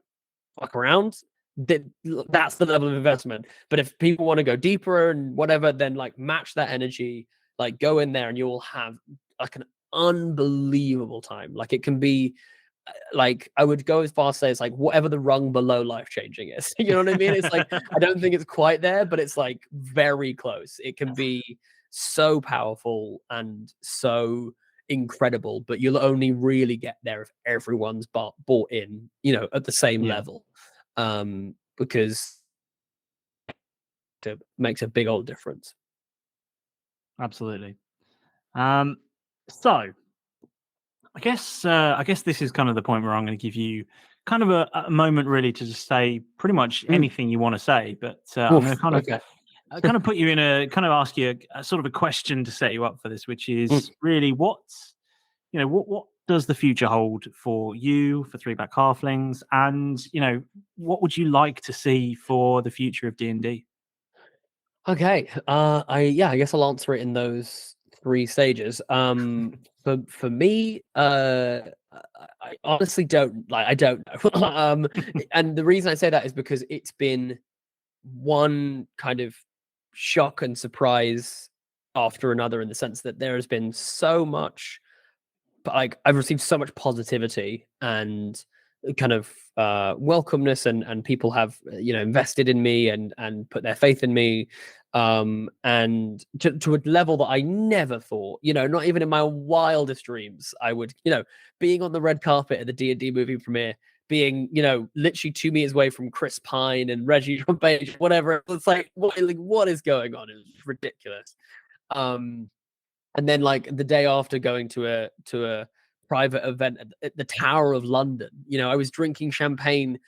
fuck around, that's the level of investment. But if people want to go deeper and whatever, then like match that energy, like go in there and you will have like an unbelievable time. Like, it can be like I would go as far as say it's like whatever the rung below life changing is. You know what I mean? It's like I don't think it's quite there, but it's like very close. It can be so powerful and so incredible, but you'll only really get there if everyone's bought in, at the same level. Because it makes a big old difference. Absolutely. So I guess this is kind of the point where I'm going to give you kind of a moment really to just say pretty much anything you want to say, but I'm going to kind of put you in kind of ask you a sort of a question to set you up for this, which is really what does the future hold for you, for Three Black Halflings, and what would you like to see for the future of D&D? Okay. I guess I'll answer it in those 3 stages. For me, I honestly don't I don't know. And the reason I say that is because it's been one kind of shock and surprise after another, in the sense that there has been so much, but like I've received so much positivity and kind of welcomeness, and people have invested in me and put their faith in me, and to a level that I never thought, not even in my wildest dreams I would, being on the red carpet at the D&D movie premiere, being literally 2 meters away from Chris Pine and Reggie from Page, whatever. It's like what is going on? It's ridiculous. And then like the day after, going to a private event at the Tower of London, I was drinking champagne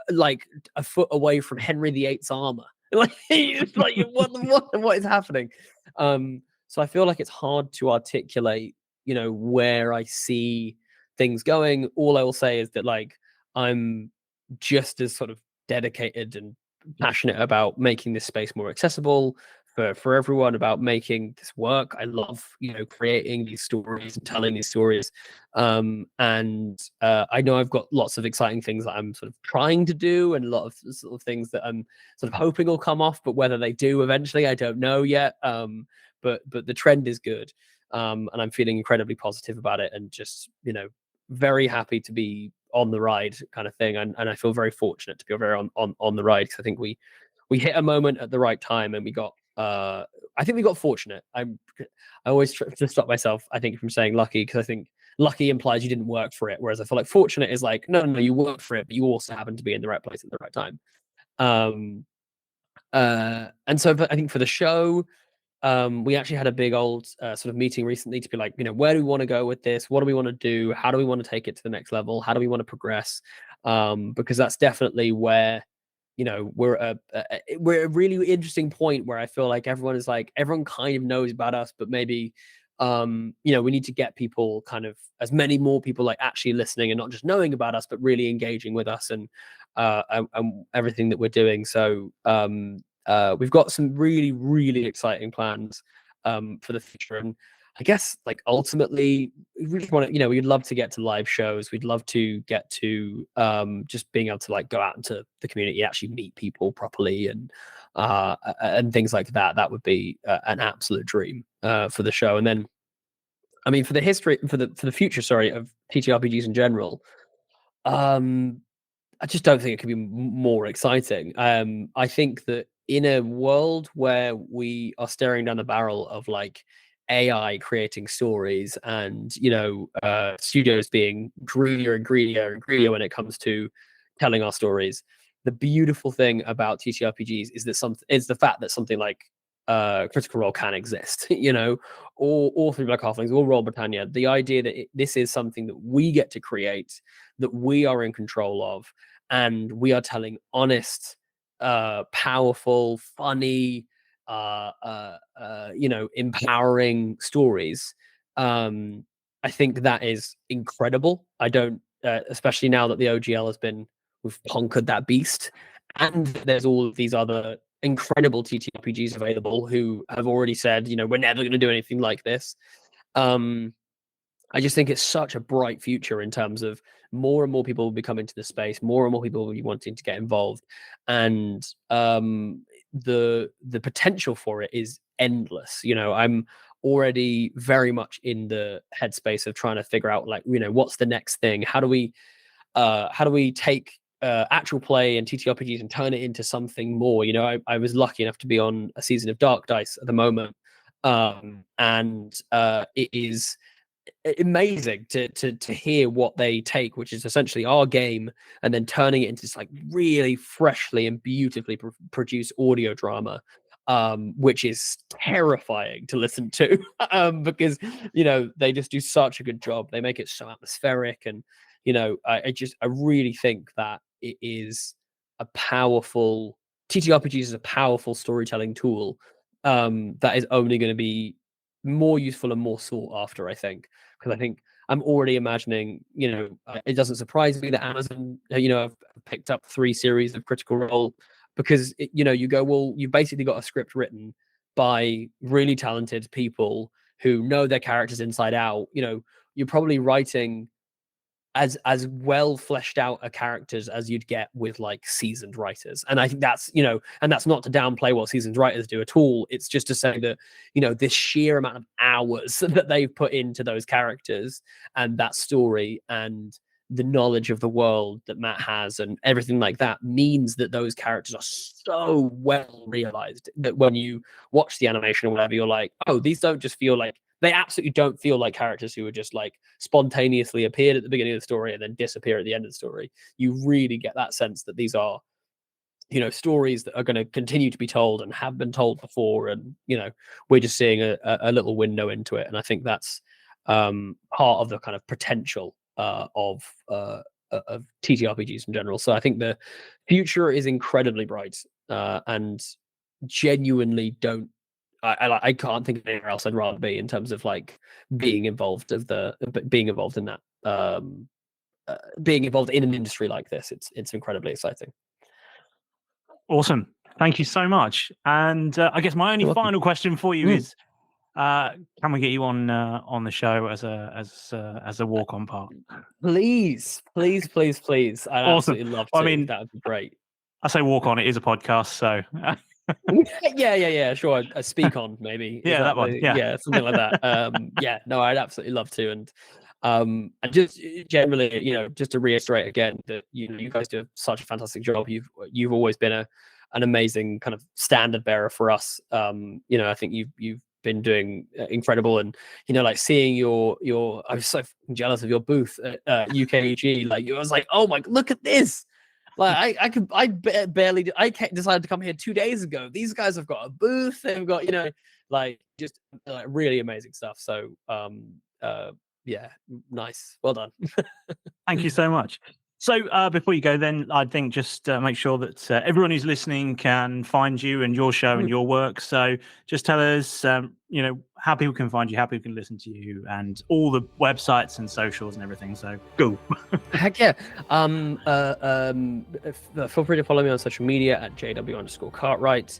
like a foot away from Henry VIII's armor. Like it's like what is happening? So I feel like it's hard to articulate, where I see things going. All I will say is that like I'm just as sort of dedicated and passionate about making this space more accessible for everyone, about making this work. I love, creating these stories and telling these stories. And I know I've got lots of exciting things that I'm sort of trying to do, and a lot of sort of things that I'm sort of hoping will come off, but whether they do eventually, I don't know yet. But the trend is good. And I'm feeling incredibly positive about it, and just, very happy to be on the ride kind of thing. And I feel very fortunate to be very on the ride, because I think we hit a moment at the right time, and we got I think we got fortunate. I always try to stop myself, I think, from saying lucky, because I think lucky implies you didn't work for it, whereas I feel like fortunate is like, no, you worked for it, but you also happen to be in the right place at the right time. And so I think for the show, we actually had a big old sort of meeting recently to be like, where do we want to go with this? What do we want to do? How do we want to take it to the next level? How do we want to progress? Because that's definitely where, we're at a really interesting point where I feel like everyone kind of knows about us, but maybe, we need to get people, kind of as many more people like actually listening and not just knowing about us, but really engaging with us and everything that we're doing. So we've got some really, really exciting plans for the future. And I guess like ultimately we really want to, we'd love to get to live shows. We'd love to get to just being able to like go out into the community, actually meet people properly, and things like that. That would be an absolute dream for the show. And then, I mean, for the future, sorry, of TTRPGs in general, I just don't think it could be more exciting. I think that in a world where we are staring down the barrel of like AI creating stories, and studios being greedier and greedier and greedier when it comes to telling our stories, the beautiful thing about TTRPGs is the fact that something like Critical Role can exist, or Three Black Halflings, or Roll Britannia. The idea that this is something that we get to create, that we are in control of, and we are telling honest, powerful, funny, empowering stories. I think that is incredible. I don't, especially now that the OGL we've conquered that beast, and there's all of these other incredible TTRPGs available who have already said, we're never going to do anything like this. I just think it's such a bright future in terms of more and more people will be coming to the space, more and more people will be wanting to get involved, and the potential for it is endless. I'm already very much in the headspace of trying to figure out, like, what's the next thing? How do we take actual play and TTRPGs and turn it into something more? I was lucky enough to be on a season of Dark Dice at the moment, and it is amazing to hear what they take, which is essentially our game, and then turning it into this like really freshly and beautifully produced audio drama, which is terrifying to listen to, because they just do such a good job. They make it so atmospheric, and I really think that it is a powerful TTRPGs is a powerful storytelling tool, that is only going to be more useful and more sought after, I think, because I think I'm already imagining, it doesn't surprise me that Amazon, have picked up 3 series of Critical Role, because you go, well, you've basically got a script written by really talented people who know their characters inside out. You're probably writing as well fleshed out a characters as you'd get with like seasoned writers. And I think that's, and that's not to downplay what seasoned writers do at all. It's just to say that, this sheer amount of hours that they've put into those characters and that story and the knowledge of the world that Matt has and everything like that means that those characters are so well realized that when you watch the animation or whatever, you're like, oh, these don't just feel like, they absolutely don't feel like characters who are just like spontaneously appeared at the beginning of the story and then disappear at the end of the story. You really get that sense that these are, stories that are going to continue to be told and have been told before. And, we're just seeing a little window into it. And I think that's part of the kind of potential of TTRPGs in general. So I think the future is incredibly bright, and genuinely I can't think of anywhere else I'd rather be in terms of like being involved in that, being involved in an industry like this. It's incredibly exciting. Awesome. Thank you so much. And I guess my only final question for you is, can we get you on the show as a walk-on part? Please. I'd Awesome. absolutely love to. I mean, that would be great. I say walk-on, it is a podcast, so... yeah, sure. A speak on, maybe. That one. Yeah, something like that. No, I'd absolutely love to. And just generally, just to reiterate again that you guys do such a fantastic job. You've always been an amazing kind of standard bearer for us. I think you've been doing incredible, and like seeing your I was so jealous of your booth at UKG. Like, I was like, oh my, look at this. Like I decided to come here 2 days ago. These guys have got a booth. They've got, just like really amazing stuff. So, yeah, nice. Well done. Thank you so much. So before you go, then I think just make sure that everyone who's listening can find you and your show and your work. So just tell us, how people can find you, how people can listen to you, and all the websites and socials and everything. So go. Heck yeah. Feel free to follow me on social media at JW_Cartwright.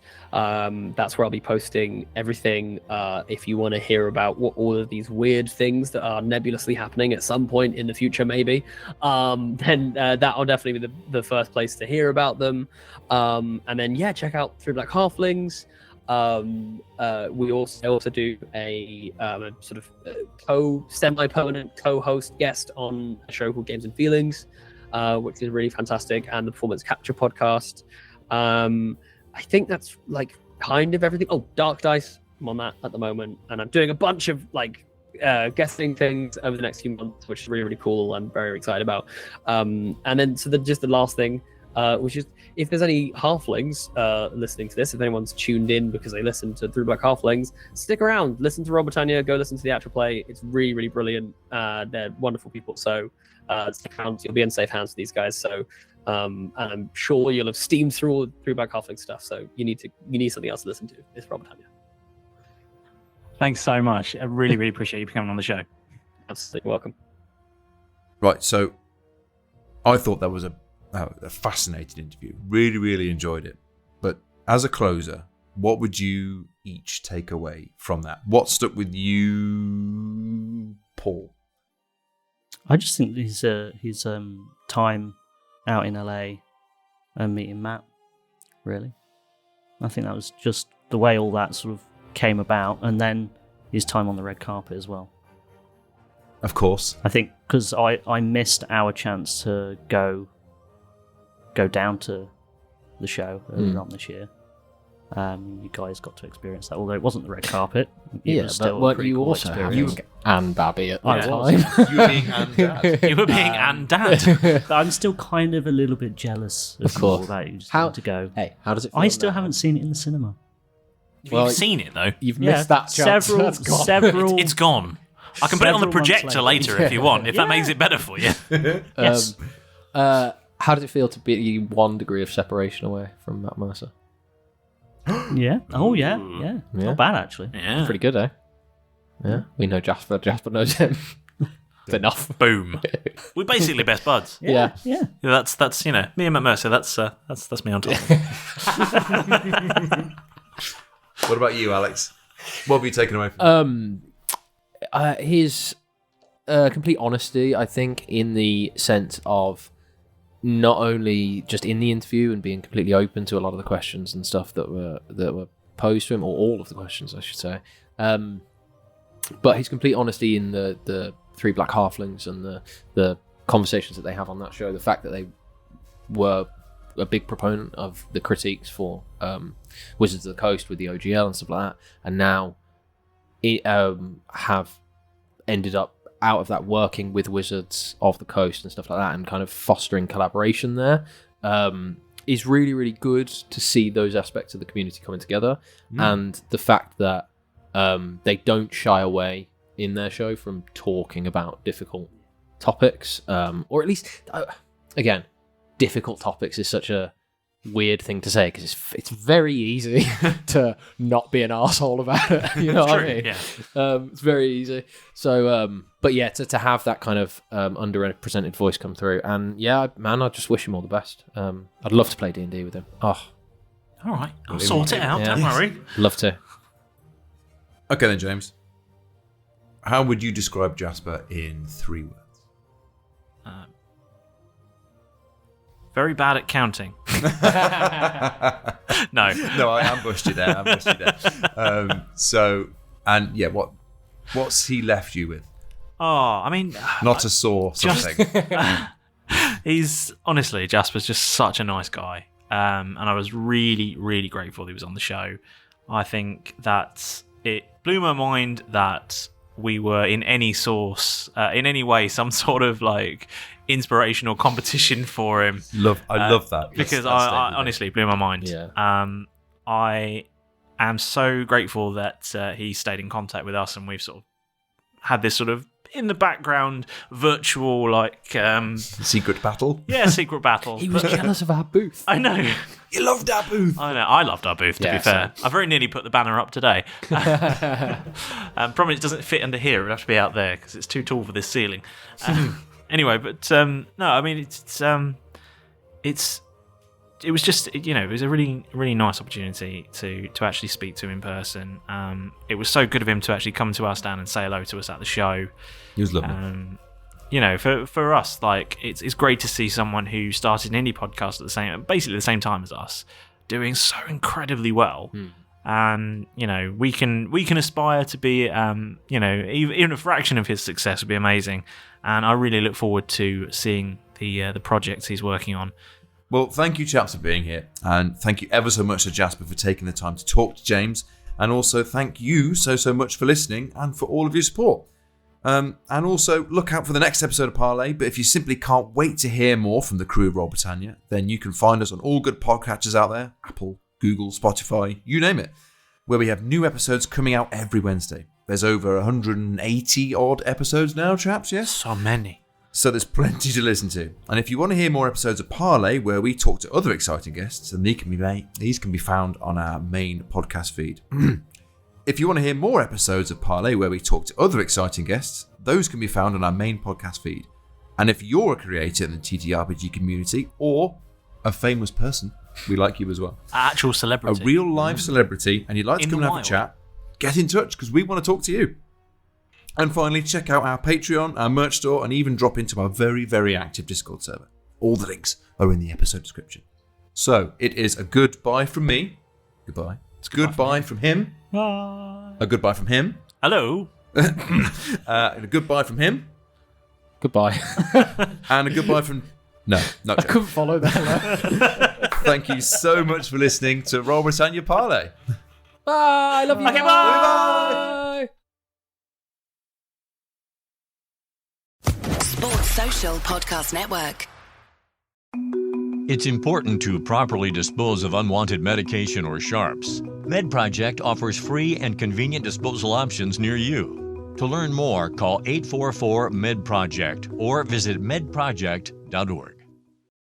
That's where I'll be posting everything. If you want to hear about what all of these weird things that are nebulously happening at some point in the future, maybe, then that'll definitely be the first place to hear about them. And then, check out 3 Black Halflings. We also do a sort of semi-permanent co-host guest on a show called Games and Feelings, which is really fantastic, and the Performance Capture podcast. I think that's like kind of everything. Oh, Dark Dice, I'm on that at the moment, and I'm doing a bunch of like guesting things over the next few months, which is really, really cool. I'm very excited about. And then just the last thing, which is, if there's any halflings listening to this, if anyone's tuned in because they listen to 3 Black Halflings, stick around, listen to Roll Britannia, go listen to the actual play. It's really, really brilliant. They're wonderful people. So stick around, you'll be in safe hands with these guys. So and I'm sure you'll have steamed through all 3 Black Halfling stuff. So you need something else to listen to. It's Roll Britannia. Thanks so much. I really, really appreciate you coming on the show. Absolutely welcome. Right, so I thought that was a fascinating interview. Really, really enjoyed it. But as a closer, what would you each take away from that? What stuck with you, Paul? I just think his time out in LA and meeting Matt, really. I think that was just the way all that sort of came about, and then his time on the red carpet as well. Of course. I think because I missed our chance to go down to the show earlier on this year. You guys got to experience that, although it wasn't the red carpet. It was still but weren't a pretty you cool also experience. having Anne Babby at the I time? You were being Anne Dad. You were being Anne Dad. I'm still kind of a little bit jealous Of course. that you just How want to go. Hey, how does it feel I still now? haven't seen it in the cinema. Well, You've seen it though. You've missed that chance. That's gone. Several. It's gone. I can put it on the Several months projector later if you want, if that makes it better for you. Yes. How does it feel to be 1 degree of separation away from Matt Mercer? Yeah. Oh, yeah. Yeah. Not bad, actually. Yeah. Pretty good, eh? Yeah. We know Jasper. Jasper knows him. It's enough. Boom. We're basically best buds. Yeah. That's me and Matt Mercer. That's me on top. What about you, Alex? What have you taken away from his complete honesty, I think, in the sense of not only just in the interview and being completely open to a lot of the questions and stuff that were posed to him, or all of the questions, I should say, but his complete honesty in the Three Black Halflings and the conversations that they have on that show, the fact that they were a big proponent of the critiques for Wizards of the Coast with the OGL and stuff like that, and now have ended up out of that working with Wizards of the Coast and stuff like that, and kind of fostering collaboration there, is really, really good to see those aspects of the community coming together. And the fact that they don't shy away in their show from talking about difficult topics, or at least, again, difficult topics is such a weird thing to say because it's very easy to not be an arsehole about it. You know what I mean? Yeah. It's very easy. So, but yeah, to have that kind of underrepresented voice come through, and yeah, man, I just wish him all the best. I'd love to play D&D with him. Oh, all right, I'll sort it out. Yeah. Don't worry. Love to. Okay then, James. How would you describe Jasper in 3 words? Very bad at counting. No, I ambushed you there. What's he left you with? Oh, I mean, Not a sore something. he's honestly, Jasper's just such a nice guy, and I was really, really grateful he was on the show. I think that it blew my mind that we were in any way, some sort of like inspirational competition for him. I love that because I honestly blew my mind. Yeah. I am so grateful that he stayed in contact with us, and we've sort of had this sort of in the background virtual secret battle. Yeah, secret battle. He was jealous of our booth. I know. You loved our booth. I know. I loved our booth, to be fair. I very nearly put the banner up today. Problem is, it doesn't fit under here. It would have to be out there because it's too tall for this ceiling. Anyway, but no, I mean, it was just, it was a really, really nice opportunity to actually speak to him in person. It was so good of him to actually come to our stand and say hello to us at the show. He was lovely. For us, like it's great to see someone who started an indie podcast at basically the same time as us, doing so incredibly well. And we can aspire to be, even a fraction of his success would be amazing. And I really look forward to seeing the projects he's working on. Well, thank you, chaps, for being here, and thank you ever so much to Jasper for taking the time to talk to James, and also thank you so much for listening and for all of your support. And also look out for the next episode of Parley. But if you simply can't wait to hear more from the crew of Roll Britannia, then you can find us on all good podcatchers out there: Apple, Google, Spotify, you name it, where we have new episodes coming out every Wednesday. There's over 180 odd episodes now, chaps. Yes, so many. So there's plenty to listen to. And if you want to hear more episodes of Parley, where we talk to other exciting guests, then these can be found on our main podcast feed. If you want to hear more episodes of Parley, where we talk to other exciting guests, those can be found on our main podcast feed. And if you're a creator in the TTRPG community, or a famous person, we like you as well. Actual celebrity. A real live celebrity, and you'd like to come and have a chat, get in touch, because we want to talk to you. And finally, check out our Patreon, our merch store, and even drop into our very, very active Discord server. All the links are in the episode description. So, it is a goodbye from me. Goodbye. It's goodbye from him. Bye. A goodbye from him. Hello. And a goodbye from him. Goodbye. And a goodbye from... No, not I couldn't follow that. Thank you so much for listening to Roll Britannia Parley. Bye. I love you. Okay, bye. Sports Social Podcast Network. It's important to properly dispose of unwanted medication or sharps. MedProject offers free and convenient disposal options near you. To learn more, call 844-MED-PROJECT or visit medproject.org.